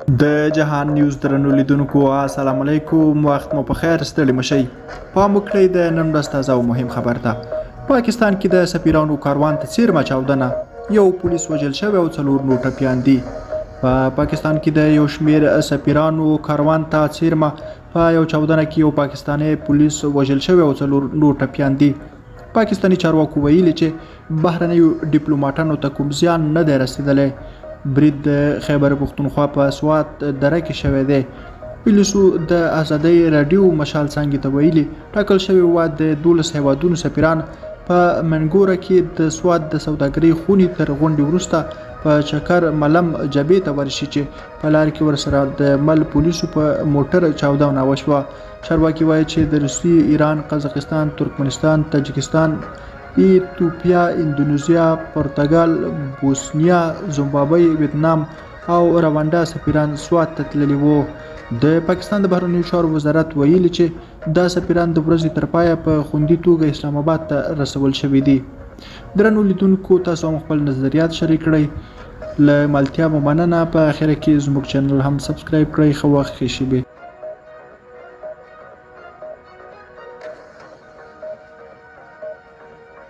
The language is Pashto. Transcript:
د جهان نیوز درنو لیدونکو السلام علیکم، وخت مو په خیر، ستړي مشئ. پام وکړئ د نن ورځ تازه او مهم خبر ته. پاکستان کې د سفیرانو کاروان ته څیرمه چاودنه، یو پولیس وژل شوی او 4 نور ټپیان دي. په پاکستان کې د یو شمیر سفیرانو کاروان ته څیرمه په یو چاودنه کې یو پاکستاني پولیس وژل شوی او 4 نور ټپیان دي. پاکستاني چارواکو ویلي چې بهرنیو ډیپلوماټانو ته کوم زیان نه دی رسیدلی. برید د خیبر پښتونخوا په سوات دره کې شوی دی. پولیسو د ازادۍ راډیو مشال څانګې ته ویلي ټاکل شوي وه د 12 هیوادونو سفیران په منګوره کې د سوات د سوداګرۍ خونې تر غونډې وروسته په چکر ملم جبهې ته ورشي چې په لار کې ورسره د مل پولیسو په موټر چاودنه وشوه. چارواکي وایي چې د روسیې، ایران، قزاقستان، ترکمنستان، تاجکستان، ایتوپیا، اندونیزیا، پرتګال، بوسنیا، زیمبابوې، ویتنام او روانډا سفیران سوات ته تللي وو. د پاکستان د بهرنیو چارو وزارت ویلي چې دا سفیران د ورځې تر پایه په خوندي توګه اسلام آباد ته رسول شوي دي. درنو لیدونکو، تاسو هم خپل نظریات شریک کړئ. له ملتیا مو مننه. په اخره کې زموږ چینل هم سبسکرایب کړئ. ښه وخت ښې شیبې.